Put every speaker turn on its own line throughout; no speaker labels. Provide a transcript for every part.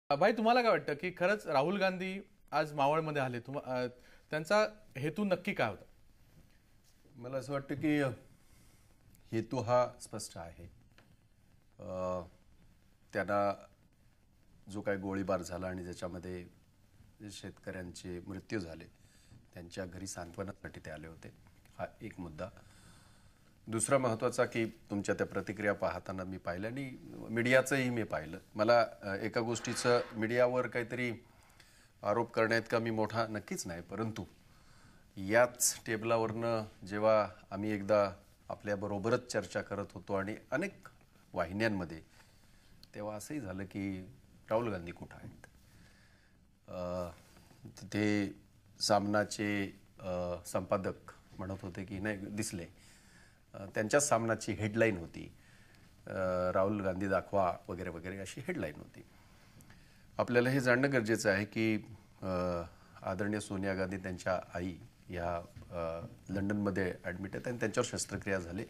भाई तुम्हाला काय वाटतं की खरंच राहुल गांधी आज मावळमध्ये आले त्यांचा हेतू नक्की काय होता?
मला असं वाटतं की हेतू हा स्पष्ट आहे. त्यांना जो काही गोळीबार झाला आणि ज्याच्यामध्ये शेतकऱ्यांचे मृत्यू झाले त्यांच्या घरी सांत्वनासाठी ते आले होते, हा एक मुद्दा. दुसरा महत्त्वाचा की तुमच्या त्या प्रतिक्रिया पाहताना मी पाहिलं आणि मीडियाचंही मी पाहिलं. मला एका गोष्टीचं मीडियावर काहीतरी आरोप करण्याइतका मी मोठा नक्कीच नाही, परंतु याच टेबलावरनं जेव्हा आम्ही एकदा आपल्याबरोबरच चर्चा करत होतो आणि अनेक वाहिन्यांमध्ये, तेव्हा असंही झालं की राहुल गांधी कुठं आहेत. तिथे सामनाचे संपादक म्हणत होते की नाही दिसले. त्यांच्याच सामनाची हेडलाईन होती, राहुल गांधी दाखवा वगैरे वगैरे अशी हेडलाईन होती. आपल्याला हे जाणणं गरजेचं आहे की आदरणीय सोनिया गांधी त्यांच्या आई या लंडनमध्ये ॲडमिट आहेत आणि त्यांच्यावर शस्त्रक्रिया झाली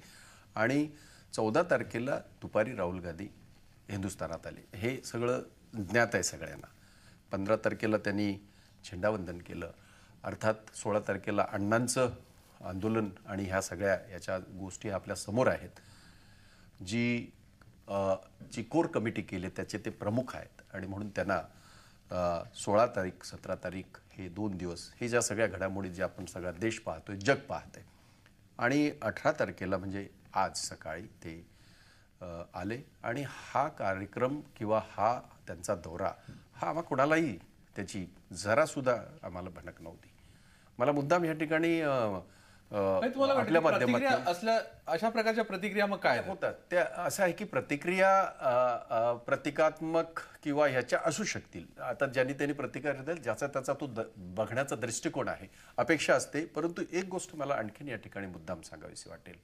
आणि 14 तारखेला दुपारी राहुल गांधी हिंदुस्थानात आले. हे सगळं ज्ञात आहे सगळ्यांना. 15 तारखेला त्यांनी झेंडावंदन केलं. अर्थात 16 तारखेला अण्णांचं आंदोलन आणि ह्या सगळ्या याच्या गोष्टी आपल्या समोर आहेत. जी कोर कमिटी केली त्याचे ते प्रमुख आहेत आणि म्हणून त्यांना 16 तारीख 17 तारीख हे 2 दिवस हे ज्या सगळ्या घडामोडी जे आपण सगळा देश पाहतोय, जग पाहतंय, आणि 18 तारखेला म्हणजे आज सकाळी ते आले. आणि हा कार्यक्रम किंवा हा त्यांचा दौरा हा आम्हा कोणालाही त्याची जरासुद्धा आम्हाला भनक नव्हती. मला मुद्दाम या ठिकाणी आपल्या माध्यमातून
असल्या अशा प्रकारच्या प्रतिक्रिया मग काय
होतात त्या असं आहे की प्रतिक्रिया प्रतिकात्मक किंवा ह्याच्या असू शकतील. आता ज्यांनी त्यांनी प्रतिक्रिया दिली ज्याचा त्याचा तो बघण्याचा दृष्टिकोन आहे, अपेक्षा असते. परंतु एक गोष्ट मला आणखीन या ठिकाणी मुद्दाम सांगावीशी वाटेल.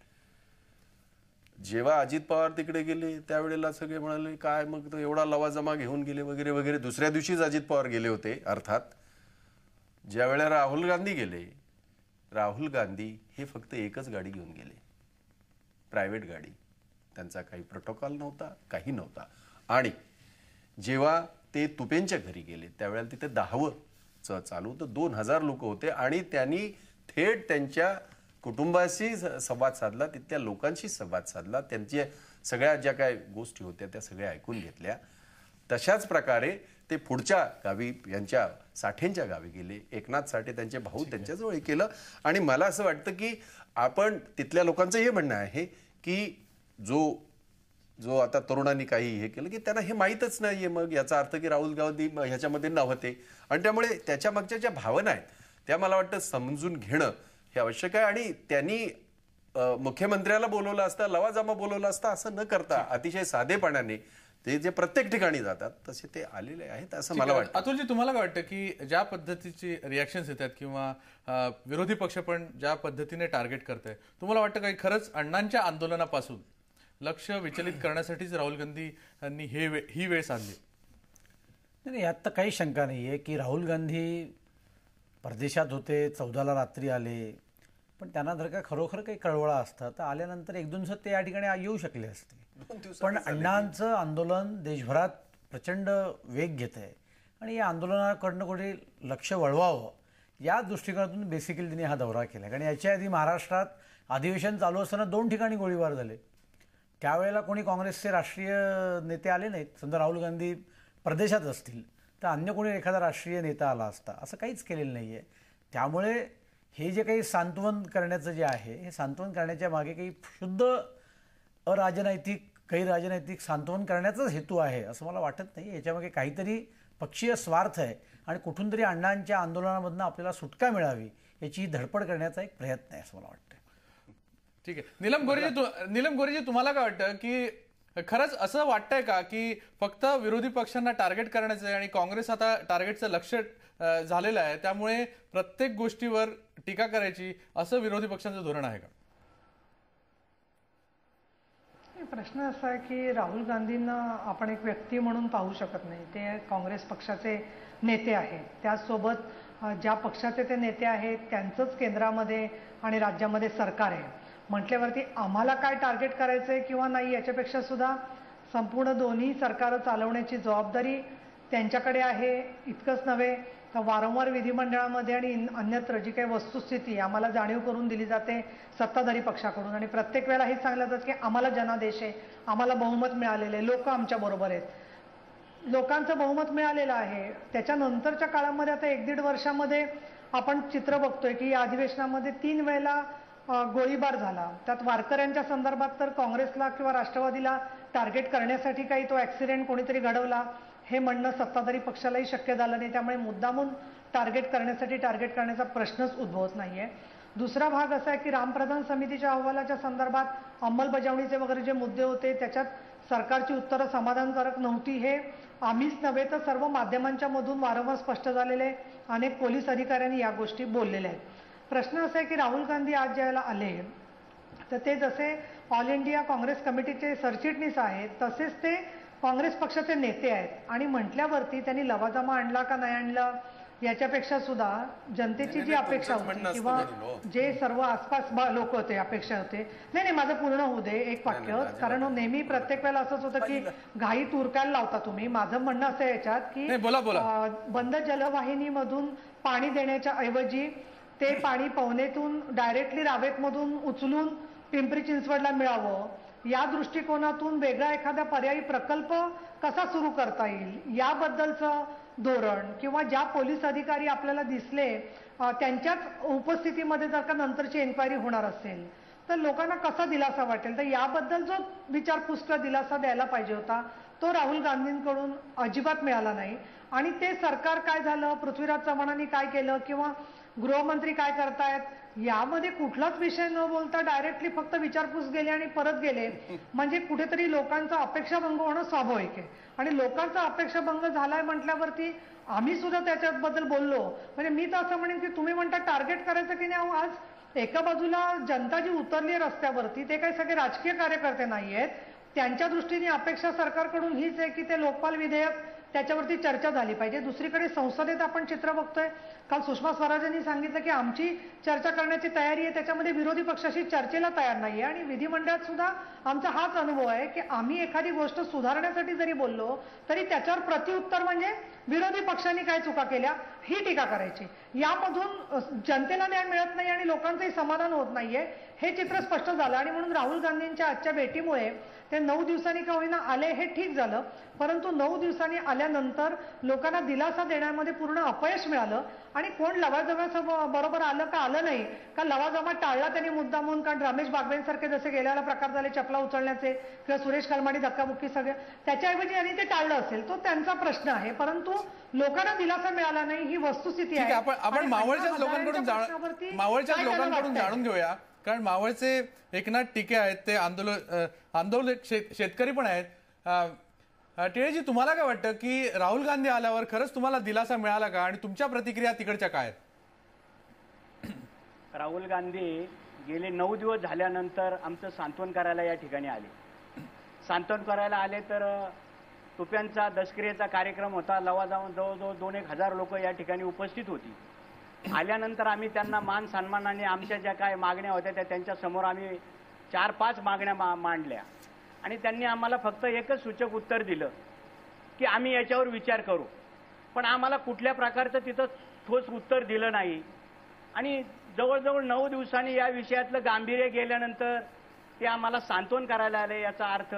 जेव्हा अजित पवार तिकडे गेले त्यावेळेला सगळे म्हणाले काय मग एवढा लवाजमा घेऊन गेले वगैरे वगैरे. दुसऱ्या दिवशीच अजित पवार गेले होते. अर्थात ज्या वेळेला राहुल गांधी गेले, राहुल गांधी हे फक्त एकच गाडी घेऊन गेले, प्रायव्हेट गाडी. त्यांचा काही प्रोटोकॉल नव्हता, काही नव्हता. आणि जेव्हा ते तुपेंच्या घरी गेले त्यावेळेला तिथे 10चं चालू होतं, 2000 लोक होते आणि त्यांनी थेट त्यांच्या कुटुंबाशी संवाद साधला, तिथल्या लोकांशी संवाद साधला, त्यांच्या सगळ्या ज्या काय गोष्टी होत्या त्या सगळ्या ऐकून घेतल्या. तशाच प्रकारे ते पुढच्या गावी यांच्या साठेंच्या गावी गेले. एकनाथ साठे त्यांचे भाऊ त्यांच्याजवळ केलं. आणि मला असं वाटतं की आपण तिथल्या लोकांचं हे म्हणणं आहे की जो आता तरुणांनी काही हे केलं की त्यांना हे माहीतच नाहीये, मग याचा अर्थ की राहुल गांधी ह्याच्यामध्ये नव्हते आणि त्यामुळे त्याच्या मागच्या ज्या भावना आहेत त्या मला वाटतं समजून घेणं हे आवश्यक आहे. आणि त्यांनी मुख्यमंत्र्याला बोलवलं असतं, लवाजमा बोलवलं असतं, असं न करता अतिशय साधेपणाने ते जे प्रत्येक ठिकाणी जातात तसे ते आलेले आहेत असं मला वाटतं.
अतुलजी, तुम्हाला काय वाटतं की ज्या पद्धतीची रिॲक्शन्स येतात किंवा विरोधी पक्ष पण ज्या पद्धतीने टार्गेट करताय, तुम्हाला वाटतं काही खरंच अण्णांच्या आंदोलनापासून लक्ष विचलित करण्यासाठीच राहुल गांधी यांनी ही वेळ साधली?
नाही, यात तर काही शंका नाही आहे की राहुल गांधी परदेशात होते, 14ला रात्री आले, पण त्यांना जर का खरोखर काही कळवळा असता तर आल्यानंतर 1-2 दिवसात ते या ठिकाणी येऊ शकले असते. पण अण्णांचं आंदोलन देशभरात प्रचंड वेग घेत आहे आणि या आंदोलनाकडनं कुठे लक्ष वळवावं या दृष्टिकोनातून बेसिकली त्यांनी हा दौरा केला. कारण याच्या आधी महाराष्ट्रात अधिवेशन चालू असताना 2 ठिकाणी गोळीबार झाले. त्यावेळेला कोणी काँग्रेसचे राष्ट्रीय नेते आले नाहीत. समजा राहुल गांधी परदेशात असतील तर अन्य कोणी एखादा राष्ट्रीय नेता आला असता, असं काहीच केलेलं नाही आहे. त्यामुळे हे जे काही सांत्वन करण्याचं जे आहे, हे सांत्वन करण्याच्या मागे काही शुद्ध अराजनैतिक काही राजनैतिक सांत्वन करण्याचाच हेतू आहे असं मला वाटत नाही. याच्यामागे काहीतरी पक्षीय स्वार्थ आहे आणि कुठून तरी अण्णांच्या आंदोलनामधनं आपल्याला सुटका मिळावी याची धडपड करण्याचा एक प्रयत्न आहे असं मला वाटतं.
ठीक आहे. नीलम गोरेजी, तुम्हाला काय वाटतं की खरंच असं वाटतंय का की फक्त विरोधी पक्षांना टार्गेट करायचं आहे आणि काँग्रेस आता टार्गेटचं लक्ष झालेलं आहे, त्यामुळे प्रत्येक गोष्टीवर टीका करायची असं विरोधी पक्षांचं धोरण आहे का?
प्रश्न असा आहे की राहुल गांधींना आपण एक व्यक्ती म्हणून पाहू शकत नाही. ते काँग्रेस पक्षाचे नेते आहेत. त्याचसोबत ज्या पक्षाचे ते नेते आहेत त्यांचंच केंद्रामध्ये आणि राज्यामध्ये सरकार आहे म्हटल्यावरती आम्हाला काय टार्गेट करायचं आहे किंवा नाही याच्यापेक्षा सुद्धा संपूर्ण दोन्ही सरकारं चालवण्याची जबाबदारी त्यांच्याकडे आहे. इतकंच नव्हे तर वारंवार विधिमंडळामध्ये आणि अन्यत्र जी काही वस्तुस्थिती आम्हाला जाणीव करून दिली जाते सत्ताधारी पक्षाकडून, आणि प्रत्येक वेळेला हेच सांगलं जातं की आम्हाला जनादेश आहे, आम्हाला बहुमत मिळालेलं आहे, लोक आमच्या बरोबर आहेत. लोकांचं बहुमत मिळालेलं आहे. त्याच्यानंतरच्या काळामध्ये आता 1-1.5 वर्षामध्ये आपण चित्र बघतोय की या अधिवेशनामध्ये 3 वेळेला गोळीबार झाला. त्यात वारकऱ्यांच्या संदर्भात तर काँग्रेसला किंवा राष्ट्रवादीला टार्गेट करण्यासाठी काही तो ॲक्सिडेंट कोणीतरी घडवला हे म्हणणं सत्ताधारी पक्षालाही शक्य झालं नाही. त्यामुळे मुद्दामून टार्गेट करण्याचा प्रश्नच उद्भवत नाहीये. दुसरा भाग असा आहे की रामप्रधान समितीच्या अहवालाच्या संदर्भात अंमलबजावणीचे वगैरे जे मुद्दे होते त्याच्यात सरकारची उत्तरं समाधानकारक नव्हती. हे आम्हीच नव्हे तर सर्व माध्यमांच्या मधून वारंवार स्पष्ट झालेले, अनेक पोलीस अधिकाऱ्यांनी या गोष्टी बोललेल्या आहेत. प्रश्न असा आहे की राहुल गांधी आज ज्यावेळेला आले तर ते जसे ऑल इंडिया काँग्रेस कमिटीचे सरचिटणीस आहेत तसेच ते काँग्रेस पक्षाचे नेते आहेत आणि म्हटल्यावरती त्यांनी लवाजमा आणला का नाही आणला याच्यापेक्षा सुद्धा जनतेची जी अपेक्षा होती किंवा जे सर्व आसपास लोक होते अपेक्षा होते. नाही माझं पूर्ण होऊ दे एक वाक्य, कारण नेहमी प्रत्येक वेळेला असंच होतं की घाई तुरकायला लावता तुम्ही. माझं म्हणणं असं याच्यात की बंद जलवाहिनीमधून पाणी देण्याच्या ऐवजी ते पाणी पवनेतून डायरेक्टली रावेतमधून उचलून पिंपरी चिंचवडला मिळावं या दृष्टिकोनातून वेगळा एखादा पर्यायी प्रकल्प कसा सुरू करता येईल याबद्दलचं धोरण, किंवा ज्या पोलीस अधिकारी आपल्याला दिसले त्यांच्याच उपस्थितीमध्ये जर का नंतरची एन्क्वायरी होणार असेल तर लोकांना कसा दिलासा वाटेल, तर याबद्दल जो विचारपूस किंवा दिलासा द्यायला पाहिजे होता तो राहुल गांधींकडून अजिबात मिळाला नाही. आणि ते सरकार काय झालं, पृथ्वीराज चव्हाणांनी काय केलं किंवा गृहमंत्री काय करतायत यामध्ये कुठलाच विषय न बोलता डायरेक्टली फक्त विचारपूस गेले आणि परत गेले. म्हणजे कुठेतरी लोकांचा अपेक्षाभंग होणं स्वाभाविक आहे आणि लोकांचा अपेक्षाभंग झालाय म्हटल्यावरती आम्ही सुद्धा त्याच्याबद्दल बोललो. म्हणजे मी तर असं म्हणेन की तुम्ही म्हणता टार्गेट करायचं की नाही, आज एका बाजूला जनता जी उतरली आहे रस्त्यावरती ते काही सगळे राजकीय कार्यकर्ते नाही आहेत. त्यांच्या दृष्टीने अपेक्षा सरकारकडून हीच आहे की ते लोकपाल विधेयक त्याच्यावरती चर्चा झाली पाहिजे. दुसरीकडे संसदेत आपण चित्र बघतोय, काल सुषमा स्वराजांनी सांगितलं की आमची चर्चा करण्याची तयारी आहे, त्याच्यामध्ये विरोधी पक्षाशी चर्चेला तयार नाहीये. आणि विधिमंडळात सुद्धा आमचा हाच अनुभव आहे की आम्ही एखादी गोष्ट सुधारण्यासाठी जरी बोललो तरी त्याच्यावर प्रतिउत्तर म्हणजे विरोधी पक्षांनी काय चुका केल्या ही टीका करायची. यामधून जनतेला न्याय मिळत नाही आणि लोकांचंही समाधान होत नाहीये हे चित्र स्पष्ट झालं. आणि म्हणून राहुल गांधींच्या आजच्या भेटीमुळे ते 9 दिवसांनी का होईना आले हे ठीक झालं, परंतु 9 दिवसांनी आल्यानंतर लोकांना दिलासा देण्यामध्ये पूर्ण अपयश मिळालं. आणि कोण लवाजमा बरोबर आलं का आलं नाही का लवाजमा टाळला त्यांनी मुद्दामून, कारण रमेश बागवेंसारखे जसे गेल्याला प्रकार झाले चपला उचलण्याचे किंवा सुरेश कलमाडी धक्काबुक्की सगळं त्याच्याऐवजी यांनी ते टाळलं असेल तो त्यांचा प्रश्न आहे, परंतु लोकांना दिलासा मिळाला नाही ही वस्तुस्थिती आहे.
आपण मावळच्या लोकांकडून जाणून घेऊया, कारण मावळचे एकनाथ टिके आहेत, ते आंदोलक शेतकरी पण आहेत. टिळेजी, तुम्हाला काय वाटतं की राहुल गांधी आल्यावर खरंच तुम्हाला दिलासा मिळाला का आणि तुमच्या प्रतिक्रिया तिकडच्या काय आहेत?
राहुल गांधी गेले 9 दिवस झाल्यानंतर आमचं सांत्वन करायला या ठिकाणी आले. सांत्वन करायला आले तर टोप्यांचा दशक्रियेचा कार्यक्रम होता. लवाजमा जवळजवळ 2-1 लोक या ठिकाणी उपस्थित होती. आल्यानंतर आम्ही त्यांना मान सन्मानाने आमच्या ज्या काय मागण्या होत्या त्या त्यांच्या समोर आम्ही 4-5 मागण्या मांडल्या आणि त्यांनी आम्हाला फक्त एकच सूचक उत्तर दिलं की आम्ही याच्यावर विचार करू. पण आम्हाला कुठल्या प्रकारचं तिथं ठोस उत्तर दिलं नाही. आणि जवळजवळ 9 दिवसांनी या विषयातलं गांभीर्य गेल्यानंतर ते आम्हाला सांत्वन करायला आले. याचा अर्थ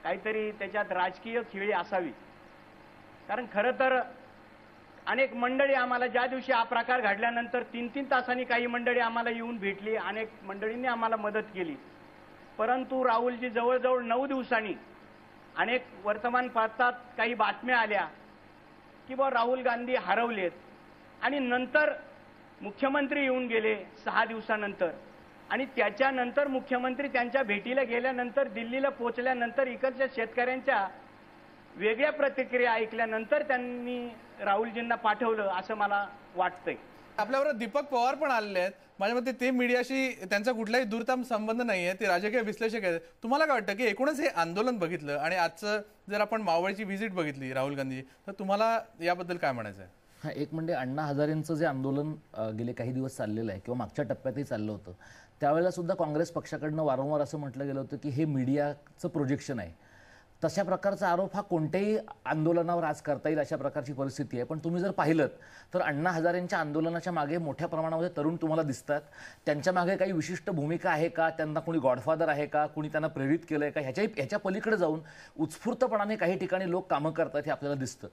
काहीतरी त्याच्यात राजकीय खेळी असावी. कारण खरं तर अनेक मंडळी आम्हाला ज्या दिवशी हा प्रकार घडल्यानंतर 3-3 तासांनी काही मंडळी आम्हाला येऊन भेटली, अनेक मंडळींनी आम्हाला मदत केली. परंतु राहुलजी जवळजवळ 9 दिवसांनी अनेक वर्तमानपत्रात काही बातम्या आल्या की बा राहुल गांधी हरवलेत आणि नंतर मुख्यमंत्री येऊन गेले 6 दिवसानंतर. आणि त्याच्यानंतर मुख्यमंत्री त्यांच्या भेटीला गेल्यानंतर दिल्लीला पोहोचल्यानंतर इकडच्या शेतकऱ्यांच्या वेगळ्या प्रतिक्रिया ऐकल्यानंतर त्यांनी राहुलजींना पाठवलं असं मला वाटतंय.
आपल्याबरोबर दीपक पवार पण आलेले आहेत. माझ्या मते ते मीडियाशी त्यांचा कुठलाही दूरतम संबंध नाहीये, ते राजकीय विश्लेषक आहेत. तुम्हाला काय वाटतं की एकूणच हे आंदोलन बघितलं आणि आजचं जर आपण मावळची व्हिजिट बघितली राहुल गांधी, तर तुम्हाला याबद्दल काय म्हणायचं आहे?
हा, एक म्हणजे अण्णा हजारेंचं जे आंदोलन गेले काही दिवस चाललेलं आहे किंवा मागच्या टप्प्यातही चाललं होतं, त्यावेळेला सुद्धा काँग्रेस पक्षाकडनं वारंवार असं म्हटलं गेलं होतं की हे मीडियाचं प्रोजेक्शन आहे. तशा प्रकारचा आरोप हा कोणत्याही आंदोलनावर आज करता येईल अशा प्रकारची परिस्थिती आहे. पण तुम्ही जर पाहिलं तर अण्णा हजारेंच्या आंदोलनाच्या मागे मोठ्या प्रमाणामध्ये तरुण तुम्हाला दिसतात. त्यांच्या मागे काही विशिष्ट भूमिका आहे का, त्यांना कोणी गॉडफादर आहे का, कोणी त्यांना प्रेरित केलंय का, ह्याच्या पलीकडे जाऊन उत्स्फूर्तपणाने काही ठिकाणी लोक कामं करतात हे आपल्याला दिसतं.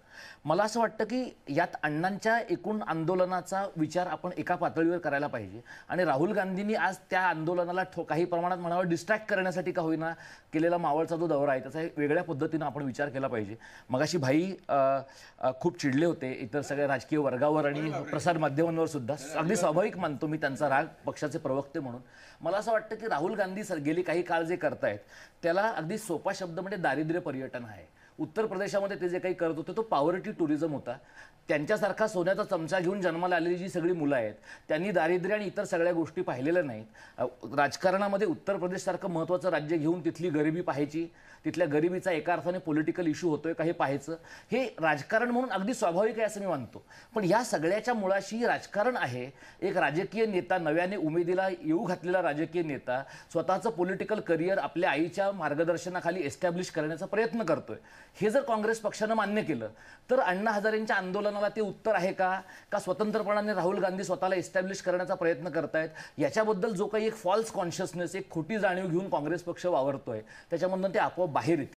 मला असं वाटतं की यात अण्णांच्या एकूण आंदोलनाचा विचार आपण एका पातळीवर करायला पाहिजे आणि राहुल गांधींनी आज त्या आंदोलनाला काही प्रमाणात म्हणावं डिस्ट्रॅक्ट करण्यासाठी का होईना केलेला मावळचा जो दौरा आहे त्याचा वेगळ्या पद्धतीनं आपण विचार केला पाहिजे. मगाशी भाई खूप चिडले होते इतर सगळ्या राजकीय वर्गावर आणि प्रसार माध्यमांवर सुद्धा. अगदी स्वाभाविक मानतो मी त्यांचा राग पक्षाचे प्रवक्ते म्हणून. मला असं वाटतं की राहुल गांधी गेली काही काळ जे करतायत त्याला अगदी सोपा शब्द म्हणजे दारिद्र्य पर्यटन आहे. उत्तर प्रदेशामध्ये ते जे काही करत होते तो पॉवर्टी टुरिझम होता. त्यांच्यासारखा सोन्याचा चमचा घेऊन जन्माला आलेली जी सगळी मुलं आहेत त्यांनी दारिद्र्य आणि इतर सगळ्या गोष्टी पाहिलेल्या नाहीत. राजकारणामध्ये उत्तर प्रदेशसारखं महत्त्वाचं राज्य घेऊन तिथली गरिबी पाहायची, तिथल्या गरिबीचा एका अर्थाने पॉलिटिकल इश्यू होतोय का हे पाहायचं, हे राजकारण म्हणून अगदी स्वाभाविक आहे असं मी मानतो. पण या सगळ्याच्या मुळाशी राजकारण आहे. एक राजकीय नेता, नव्याने उमेदीला येऊ घातलेला राजकीय नेता स्वतःचं पॉलिटिकल करिअर आपल्या आईच्या मार्गदर्शनाखाली एस्टॅब्लिश करण्याचा प्रयत्न करतोय. हे जर काँग्रेस पक्षानं मान्य केलं तर अण्णा हजारेंच्या आंदोलनाला ते उत्तर आहे का स्वतंत्रपणाने राहुल गांधी स्वतःला एस्टॅब्लिश करण्याचा प्रयत्न करतायत याच्याबद्दल जो काही एक फॉल्स कॉन्शियसनेस, एक खोटी जाणीव घेऊन काँग्रेस पक्ष वावरतोय त्याच्यामधून ते आपोआप बाहेर येतील.